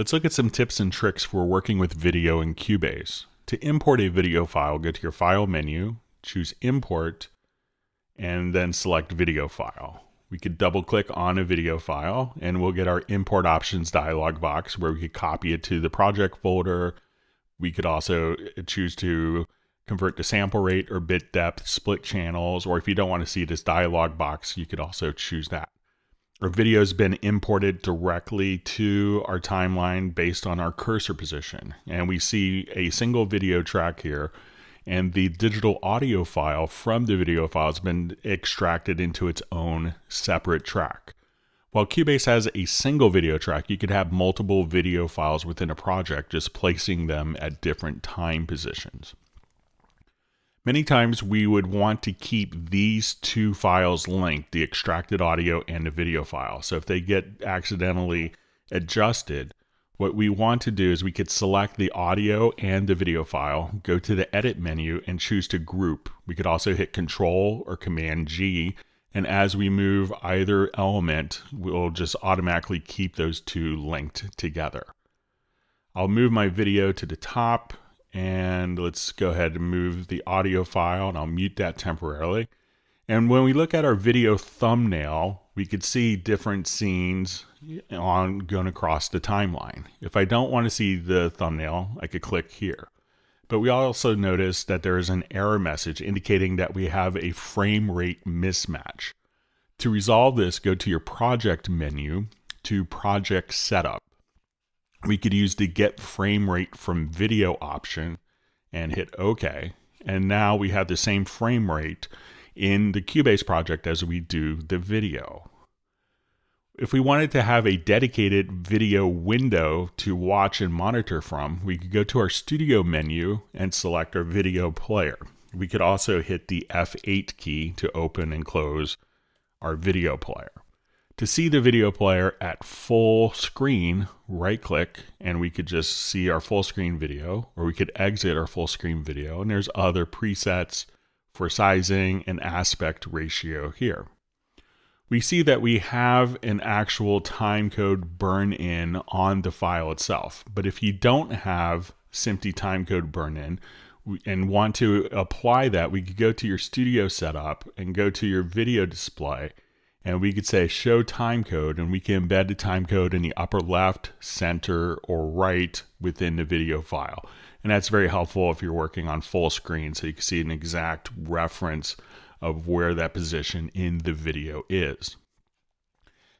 Let's look at some tips and tricks for working with video in Cubase. To import a video file, go to your File menu, choose Import, and then select Video File. We could double click on a video file and we'll get our Import Options dialog box where we could copy it to the project folder. We could also choose to convert to sample rate or bit depth, split channels, or if you don't want to see this dialog box, you could also choose that. Our video has been imported directly to our timeline based on our cursor position. And we see a single video track here, and the digital audio file from the video file has been extracted into its own separate track. While Cubase has a single video track, you could have multiple video files within a project, just placing them at different time positions. Many times we would want to keep these two files linked, the extracted audio and the video file. So if they get accidentally adjusted, what we want to do is we could select the audio and the video file, go to the edit menu and choose to group. We could also hit Control or Command G, and as we move either element, we'll just automatically keep those two linked together. I'll move my video to the top. And let's go ahead and move the audio file, and I'll mute that temporarily. And when we look at our video thumbnail, we could see different scenes going across the timeline. If I don't want to see the thumbnail, I could click here. But we also notice that there is an error message indicating that we have a frame rate mismatch. To resolve this, go to your project menu to Project Setup. We could use the Get Frame Rate from Video option and hit OK. And now we have the same frame rate in the Cubase project as we do the video. If we wanted to have a dedicated video window to watch and monitor from, we could go to our Studio menu and select our video player. We could also hit the F8 key to open and close our video player. To see the video player at full screen, right click and we could just see our full screen video, or we could exit our full screen video. And there's other presets for sizing and aspect ratio here. We see that we have an actual timecode burn in on the file itself. But if you don't have SMPTE timecode burn in and want to apply that, we could go to your studio setup and go to your video display. And we could say show timecode, and we can embed the timecode in the upper left, center, or right within the video file. And that's very helpful if you're working on full screen, so you can see an exact reference of where that position in the video is.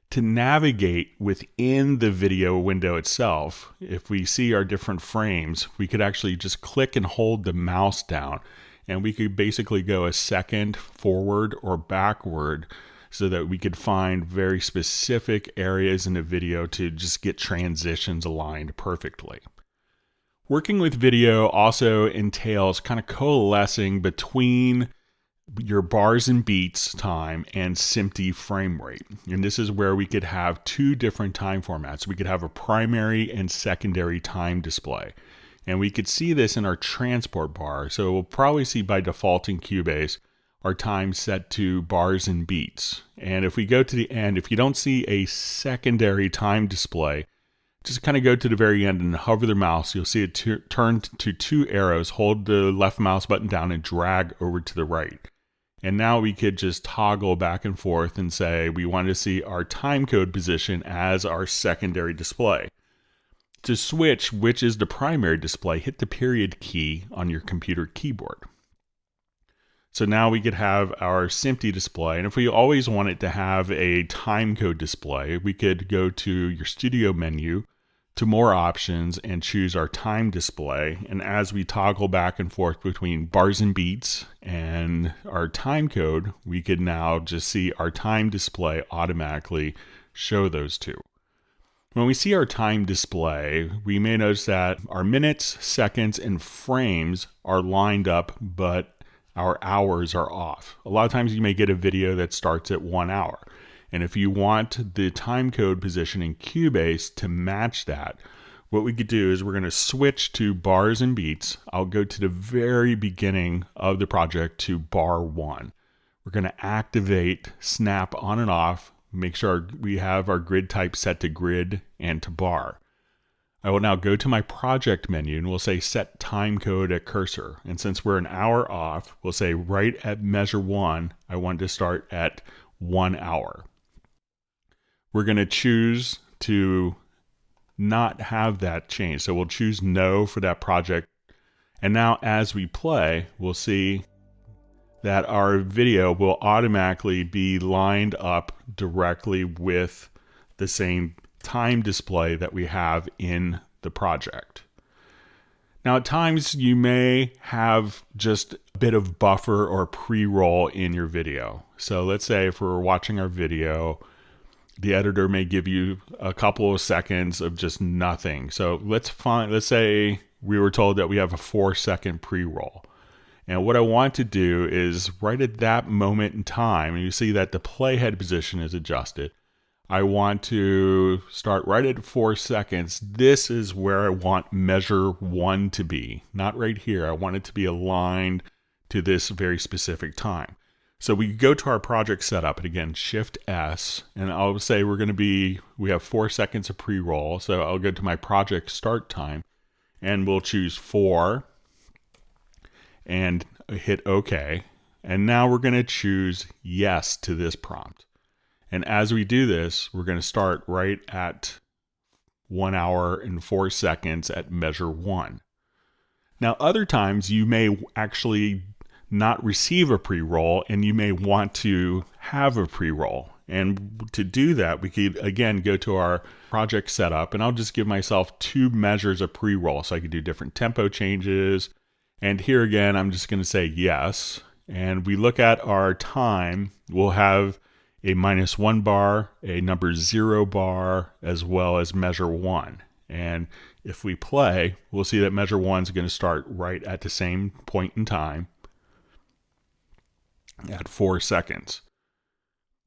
To navigate within the video window itself, if we see our different frames, we could actually just click and hold the mouse down, and we could basically go a second forward or backward, so that we could find very specific areas in the video to just get transitions aligned perfectly. Working with video also entails kind of coalescing between your bars and beats time and SMPTE frame rate. And this is where we could have two different time formats. We could have a primary and secondary time display. And we could see this in our transport bar. So we'll probably see by default in Cubase our time set to bars and beats. And if we go to the end, if you don't see a secondary time display, just kind of go to the very end and hover the mouse. You'll see it turn to two arrows. Hold the left mouse button down and drag over to the right. And now we could just toggle back and forth and say we want to see our timecode position as our secondary display. To switch which is the primary display, hit the period key on your computer keyboard. So now we could have our SMPTE display, and if we always wanted to have a timecode display, we could go to your Studio menu, to More Options, and choose our time display. And as we toggle back and forth between bars and beats and our timecode, we could now just see our time display automatically show those two. When we see our time display, we may notice that our minutes, seconds, and frames are lined up, but our hours are off. A lot of times you may get a video that starts at 1 hour. And if you want the timecode position in Cubase to match that, what we could do is we're going to switch to bars and beats. I'll go to the very beginning of the project to bar 1. We're going to activate snap on and off, make sure we have our grid type set to grid and to bar. I will now go to my project menu and we'll say set time code at cursor. And since we're an hour off, we'll say right at measure 1, I want to start at 1 hour. We're going to choose to not have that change. So we'll choose no for that project. And now as we play, we'll see that our video will automatically be lined up directly with the same time display that we have in the project. Now at times you may have just a bit of buffer or pre-roll in your video. So let's say if we're watching our video, the editor may give you a couple of seconds of just nothing. So let's say we were told that we have a 4-second pre-roll. And what I want to do is right at that moment in time, and you see that the playhead position is adjusted, I want to start right at 4 seconds. This is where I want measure 1 to be, not right here. I want it to be aligned to this very specific time. So we go to our project setup, and again, Shift S, and I'll say we have 4 seconds of pre-roll. So I'll go to my project start time, and we'll choose 4 and hit OK. And now we're going to choose yes to this prompt. And as we do this, we're going to start right at 1 hour and 4 seconds at measure 1. Now, other times you may actually not receive a pre-roll and you may want to have a pre-roll. And to do that, we could again go to our project setup, and I'll just give myself 2 measures of pre-roll. So I could do different tempo changes. And here again, I'm just going to say yes. And we look at our time, we'll have a -1 bar, a number 0 bar, as well as measure 1. And if we play, we'll see that measure 1 is going to start right at the same point in time at 4 seconds.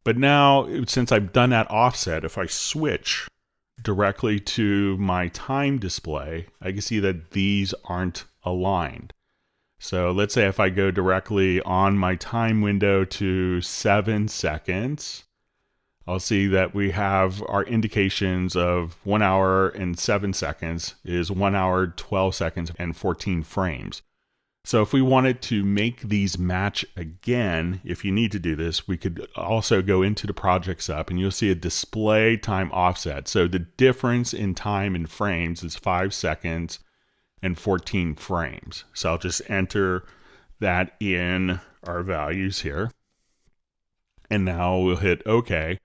But now, since I've done that offset, if I switch directly to my time display, I can see that these aren't aligned. So let's say if I go directly on my time window to 7 seconds, I'll see that we have our indications of 1 hour and 7 seconds is 1 hour, 12 seconds, and 14 frames. So if we wanted to make these match again, if you need to do this, we could also go into the project setup and you'll see a display time offset. So the difference in time in frames is 5 seconds and 14 frames. So I'll just enter that in our values here. And now we'll hit OK.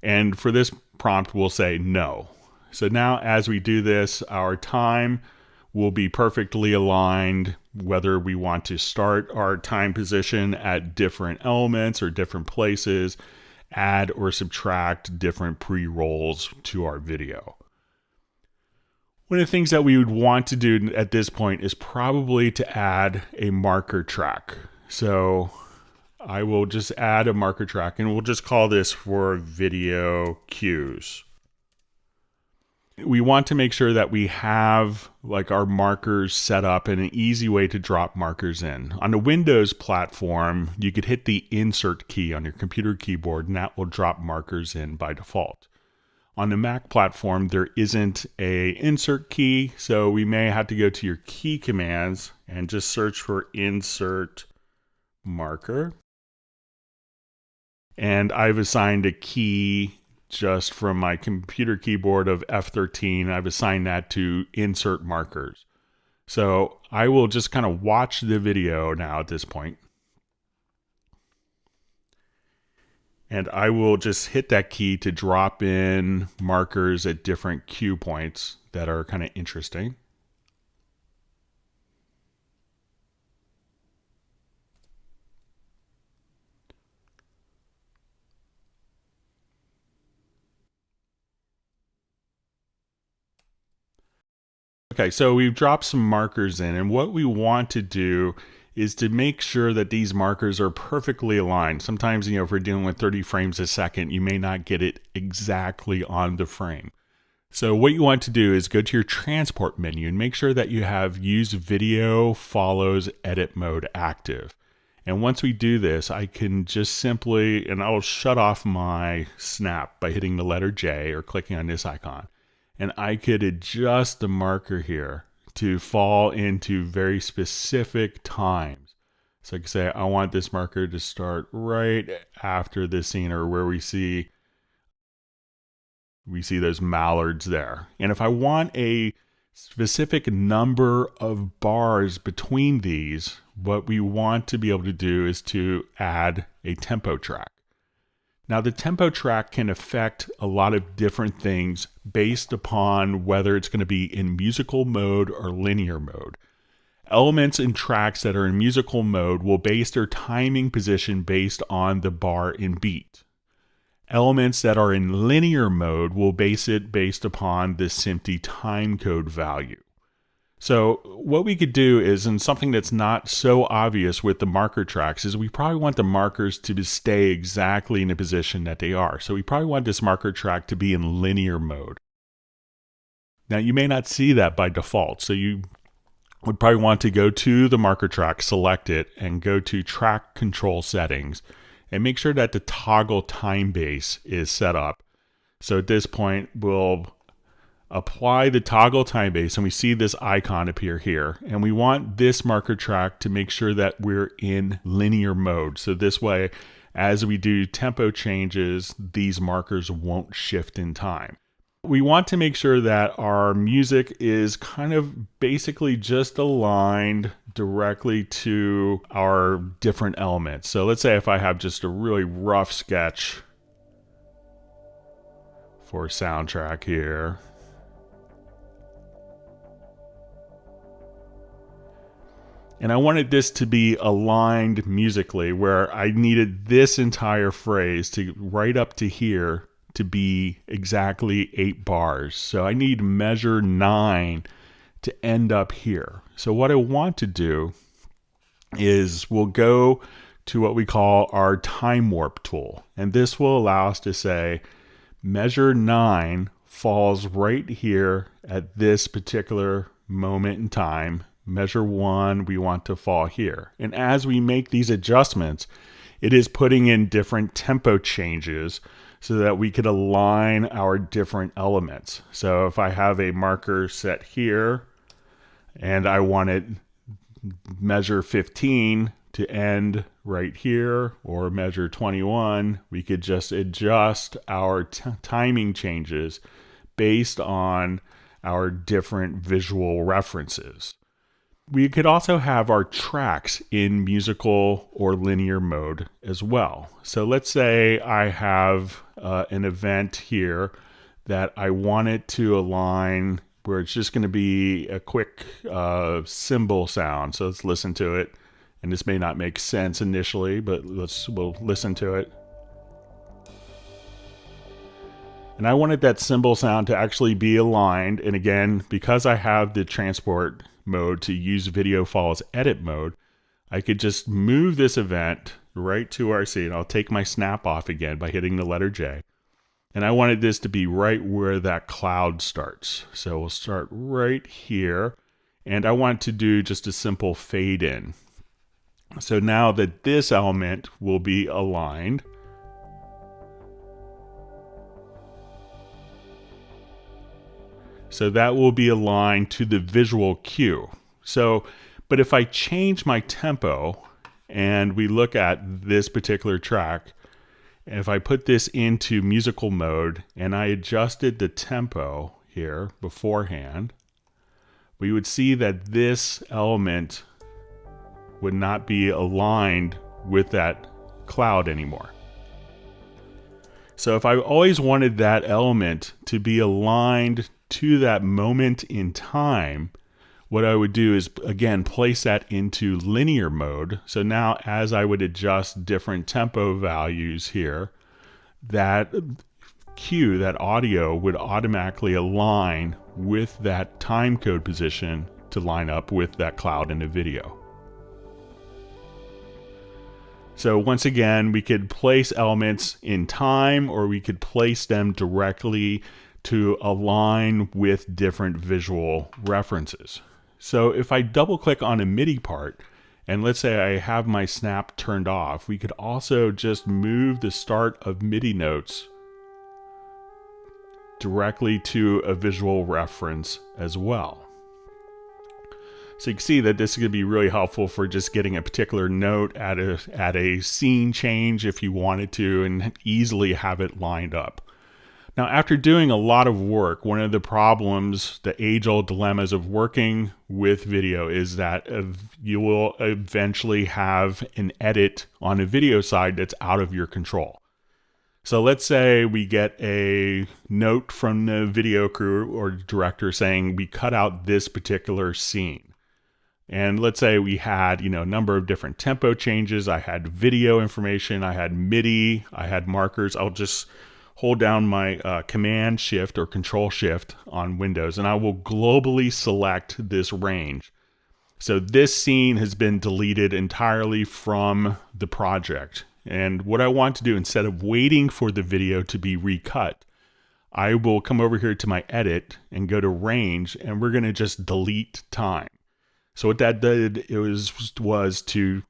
And for this prompt, we'll say no. So now as we do this, our time will be perfectly aligned, whether we want to start our time position at different elements or different places, add or subtract different pre-rolls to our video. One of the things that we would want to do at this point is probably to add a marker track. So I will just add a marker track and we'll just call this for video cues. We want to make sure that we have like our markers set up and an easy way to drop markers in. On the Windows platform, you could hit the insert key on your computer keyboard and that will drop markers in by default. On the Mac platform, there isn't a insert key, so we may have to go to your key commands and just search for insert marker. And I've assigned a key just from my computer keyboard of F13. I've assigned that to insert markers. So I will just kind of watch the video now at this point. And I will just hit that key to drop in markers at different cue points that are kind of interesting. Okay, so we've dropped some markers in, and what we want to do is to make sure that these markers are perfectly aligned. Sometimes, if we're dealing with 30 frames a second, you may not get it exactly on the frame. So what you want to do is go to your transport menu and make sure that you have use video follows edit mode active. And once we do this, I can just simply, and I'll shut off my snap by hitting the letter J or clicking on this icon. and I could adjust the marker here to fall into very specific times. So I can say I want this marker to start right after this scene, or where we see those mallards there. And if I want a specific number of bars between these, what we want to be able to do is to add a tempo track. Now, the tempo track can affect a lot of different things based upon whether it's going to be in musical mode or linear mode. Elements in tracks that are in musical mode will base their timing position based on the bar and beat. Elements that are in linear mode will base it based upon the SMPTE timecode value. So what we could do is, and something that's not so obvious with the marker tracks, is we probably want the markers to stay exactly in the position that they are. So we probably want this marker track to be in linear mode. Now you may not see that by default, so you would probably want to go to the marker track, select it, and go to track control settings, and make sure that the toggle time base is set up. So at this point, we'll apply the toggle time base, and we see this icon appear here. And we want this marker track to make sure that we're in linear mode. So this way, as we do tempo changes, these markers won't shift in time. We want to make sure that our music is kind of basically just aligned directly to our different elements. So let's say if I have just a really rough sketch for a soundtrack here. And I wanted this to be aligned musically, where I needed this entire phrase to right up to here to be exactly 8 bars. So I need measure 9 to end up here. So what I want to do is we'll go to what we call our time warp tool. And this will allow us to say measure 9 falls right here at this particular moment in time. Measure 1 we want to fall here. And as we make these adjustments, it is putting in different tempo changes so that we could align our different elements. So if I have a marker set here and I wanted measure 15 to end right here, or measure 21, we could just adjust our timing changes based on our different visual references. We could also have our tracks in musical or linear mode as well. So let's say I have an event here that I want it to align where it's just going to be a quick cymbal sound. So let's listen to it. And this may not make sense initially, but we'll listen to it. And I wanted that cymbal sound to actually be aligned. And again, because I have the transport mode to use video files edit mode, I could just move this event right to our scene. I'll take my snap off again by hitting the letter J. And I wanted this to be right where that cloud starts. So we'll start right here. And I want to do just a simple fade in. So now that this element will be aligned, so that will be aligned to the visual cue. So, but if I change my tempo and we look at this particular track, if I put this into musical mode and I adjusted the tempo here beforehand, we would see that this element would not be aligned with that cloud anymore. So if I always wanted that element to be aligned to that moment in time, what I would do is, again, place that into linear mode. So now as I would adjust different tempo values here, that cue, that audio, would automatically align with that time code position to line up with that cloud in the video. So once again, we could place elements in time, or we could place them directly to align with different visual references. So if I double click on a MIDI part, and let's say I have my snap turned off, we could also just move the start of MIDI notes directly to a visual reference as well. So you can see that this is going to be really helpful for just getting a particular note at a scene change if you wanted to, and easily have it lined up. Now, after doing a lot of work, one of the problems, the age-old dilemmas of working with video is that you will eventually have an edit on a video side that's out of your control. So let's say we get a note from the video crew or director saying we cut out this particular scene. And let's say we had, a number of different tempo changes. I had video information, I had MIDI, I had markers. I'll just hold down my Command Shift or Control Shift on Windows, and I will globally select this range. So this scene has been deleted entirely from the project. And what I want to do, instead of waiting for the video to be recut, I will come over here to my edit and go to range, and we're going to just delete time. So what that did was to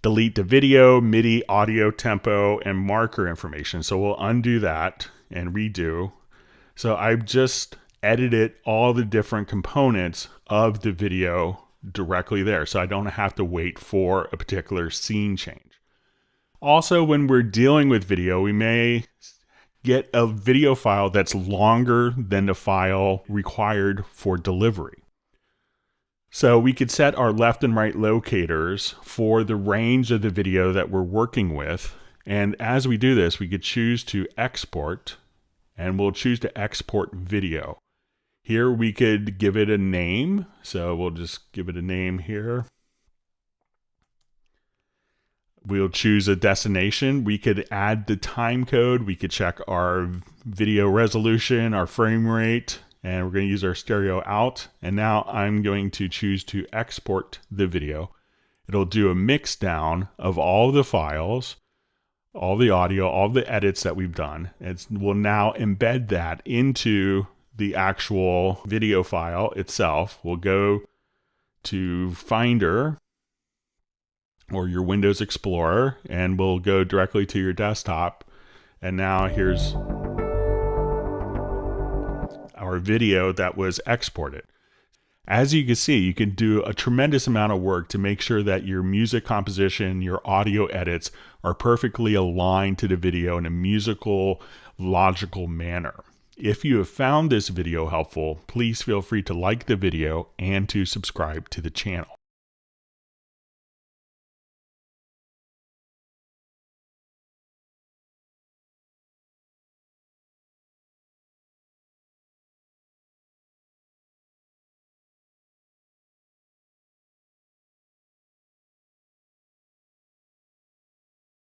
delete the video, MIDI, audio, tempo, and marker information. So we'll undo that and redo. So I've just edited all the different components of the video directly there. So I don't have to wait for a particular scene change. Also, when we're dealing with video, we may get a video file that's longer than the file required for delivery. So we could set our left and right locators for the range of the video that we're working with. And as we do this, we could choose to export, and we'll choose to export video. Here we could give it a name. So we'll just give it a name here. We'll choose a destination. We could add the time code. We could check our video resolution, our frame rate, and we're going to use our stereo out. And now I'm going to choose to export the video. It'll do a mix down of all the files, all the audio, all the edits that we've done. It will now embed that into the actual video file itself. We'll go to Finder or your Windows Explorer, and we'll go directly to your desktop. And now here's our video that was exported. As you can see, you can do a tremendous amount of work to make sure that your music composition, your audio edits are perfectly aligned to the video in a musical, logical manner. If you have found this video helpful, please feel free to like the video and to subscribe to the channel.